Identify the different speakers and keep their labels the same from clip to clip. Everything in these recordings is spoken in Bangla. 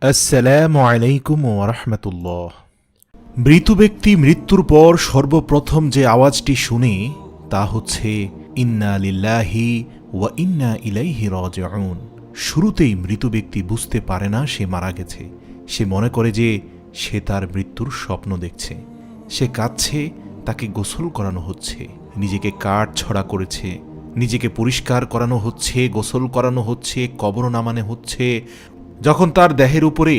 Speaker 1: আসসালামু আলাইকুম ওয়া রাহমাতুল্লাহ। মৃত ব্যক্তি মৃত্যুর পর সর্বপ্রথম যে আওয়াজটি শুনে তা হচ্ছে ইন্না লিল্লাহি ওয়া ইন্না ইলাইহি রাজিউন। শুরুতেই মৃত ব্যক্তি বুঝতে পারে না সে মারা গেছে। সে মনে করে যে সে তার মৃত্যুর স্বপ্ন দেখছে। সে কাঁদছে, তাকে গোসল করানো হচ্ছে, নিজেকে কাঠ ছড়া করেছে, নিজেকে পরিষ্কার করানো হচ্ছে, গোসল করানো হচ্ছে, কবর নামানো হচ্ছে। যখন তার দেহের উপরে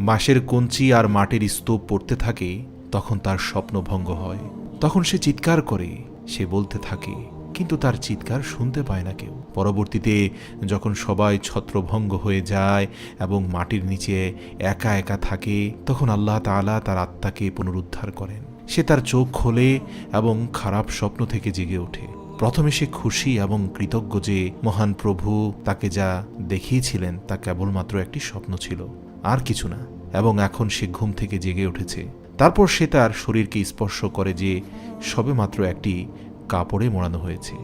Speaker 1: বাঁশের কঞ্চি আর মাটির স্তূপ পড়তে থাকে তখন তার স্বপ্নভঙ্গ হয়। তখন সে চিৎকার করে, সে বলতে থাকে, কিন্তু তার চিৎকার শুনতে পায় না কেউ। পরবর্তীতে যখন সবাই ছত্রভঙ্গ হয়ে যায় এবং মাটির নিচে একা একা থাকে তখন আল্লাহ তাআলা তার আত্মাকে পুনরুদ্ধার করেন। সে তার চোখ খোলে এবং খারাপ স্বপ্ন থেকে জেগে ওঠে। প্রথমে সে খুশি এবং কৃতজ্ঞ যে মহান প্রভু তাকে যা দেখিয়েছিলেন তা কেবলমাত্র একটি স্বপ্ন ছিল, আর কিছু না, এবং এখন সে ঘুম থেকে জেগে উঠেছে। তারপর সে তার শরীরকে স্পর্শ করে যে সবেমাত্র একটি কাপড়ে মোড়ানো হয়েছে।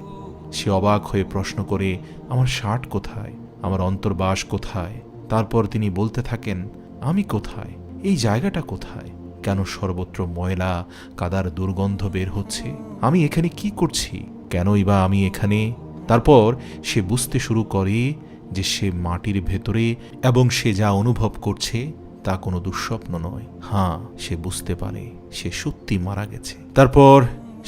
Speaker 1: সে অবাক হয়ে প্রশ্ন করে, আমার শার্ট কোথায়, আমার অন্তর্বাস কোথায়? তারপর তিনি বলতে থাকেন, আমি কোথায়, এই জায়গাটা কোথায়, কেন সর্বত্র ময়লা কাদার দুর্গন্ধ বের হচ্ছে, আমি এখানে কি করছি, কেনই বা আমি এখানে? তারপর সে বুঝতে শুরু করে যে সে মাটির ভেতরে এবং সে যা অনুভব করছে তা কোনো দুঃস্বপ্ন নয়। হ্যাঁ, সে বুঝতে পারে সে সত্যি মারা গেছে। তারপর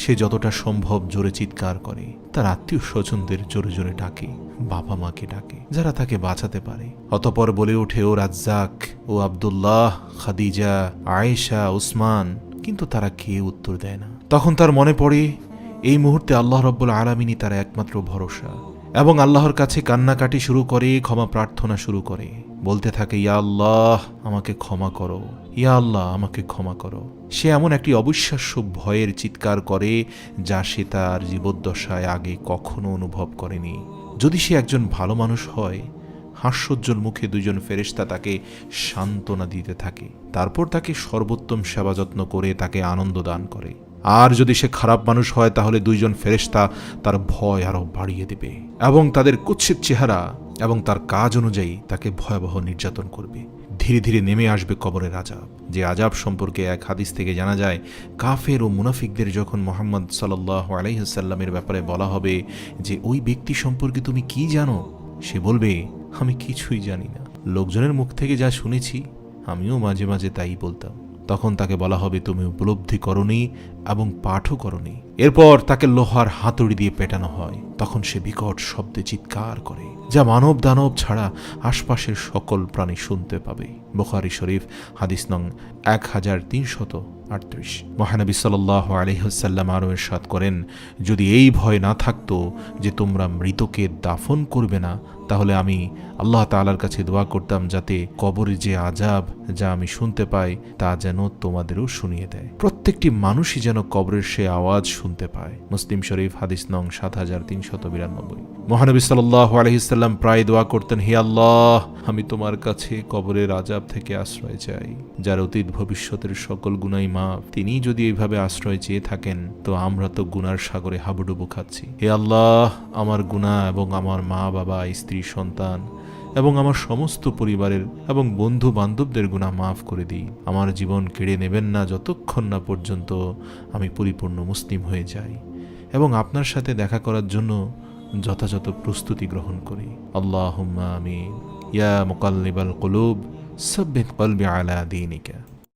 Speaker 1: সে যতটা সম্ভব জোরে চিৎকার করে, তার আত্মীয় স্বজনদের জোরে জোরে ডাকে, বাবা মাকে ডাকে যারা তাকে বাঁচাতে পারে। অতপর বলে ওঠে, ও রাজ্জাক, ও আব্দুল্লাহ, খাদিজা, আয়েশা, উসমান, কিন্তু তারা কেউ উত্তর দেয় না। তখন তার মনে পড়ে এই মুহূর্তে আল্লাহ রাব্বুল আলামিনই তার একমাত্র ভরসা, এবং আল্লাহর কাছে কান্নাকাটি শুরু করে, ক্ষমা প্রার্থনা শুরু করে, বলতে থাকে, ইয়া আল্লাহ আমাকে ক্ষমা করো, ইয়া আল্লাহ আমাকে ক্ষমা করো। সে এমন একটি অবিশ্বাস্য ভয়ের চিৎকার করে যা সে তার জীবদ্দশায় আগে কখনো অনুভব করেনি। যদি সে একজন ভালো মানুষ হয়, হাস্যোজ্জ্বল মুখে দুইজন ফেরেশতা তাকে সান্ত্বনা দিতে থাকে, তারপর তাকে সর্বোত্তম সেবা যত্ন করে তাকে আনন্দ দান করে। আর যদি সে খারাপ মানুষ হয় তাহলে দুইজন ফেরেশতা তার ভয় আরো বাড়িয়ে দেবে এবং তাদের কুৎসিত চেহারা এবং তার কাজ অনুযায়ী তাকে ভয়াবহ নির্যাতন করবে। ধীরে ধীরে নেমে আসবে কবরের আযাব, যে আযাব সম্পর্কে এক হাদিস থেকে জানা যায়, কাফের ও মুনাফিকদের যখন মুহাম্মদ সাল্লাল্লাহু আলাইহি ওয়াসাল্লামের ব্যাপারে বলা হবে যে ওই ব্যক্তি সম্পর্কে তুমি কি জানো, সে বলবে, আমি কিছুই জানি না, লোকজনের মুখ থেকে যা শুনেছি আমিও মাঝে মাঝে তাই বলতাম। তখন তাকে বলা হবে, তুমি উপলব্ধি করনি এবং পাঠও করনি। এরপর তাকে লোহার হাতুড়ি দিয়ে পেটানো হয়। তখন সে বিকট শব্দে চিৎকার করে, যা মানব দানব ছাড়া আশপাশের সকল প্রাণী শুনতে পাবে। বুখারী শরীফ হাদিস নং 1338। মহানবী সাল্লাল্লাহু আলাইহি ওয়াসাল্লাম আরও ইরশাদ করেন, যদি এই ভয় না থাকতো যে তোমরা মৃতকে দাফন করবে না, তাহলে আমি আল্লাহ তাআলার কাছে দোয়া করতাম যাতে কবরে যে আযাব যা আমি শুনতে পাই তা যেন তোমাদেরও শুনিয়ে দেয়। প্রত্যেকটি মানুষই যেন কবরের সে আওয়াজ শুনতে পায়। মুসলিম শরীফ হাদিস নং 7392। মহানবী সাল্লাল্লাহু আলাইহি ওয়াসাল্লাম প্রায় দোয়া করতেন, হে আল্লাহ, আমি তোমার কাছে কবরের আযাব থেকে আশ্রয় চাই, যার অতীত ভবিষ্যতের সকল গুনাহ মাফ। তিনি যদি এইভাবে আশ্রয় চেয়ে থাকেন তো আমরা তো গুনার সাগরে হাবুডুবু খাচ্ছি। হে আল্লাহ, আমার গুনাহ এবং আমার মা বাবা, স্ত্রী, সন্তান এবং আমার সমস্ত পরিবারের এবং বন্ধু বান্ধবদের গুনাহ মাফ করে দিই। আমার জীবন কেড়ে নেবেন না যতক্ষণ না পর্যন্ত আমি পরিপূর্ণ মুসলিম হয়ে যাই এবং আপনার সাথে দেখা করার জন্য যথাযথ প্রস্তুতি গ্রহণ করি। আল্লাহুম্মা আমিন। ইয়া মুকাল্লিবাল কুলুব সাব্বিত কলবি আলা দীনিকা।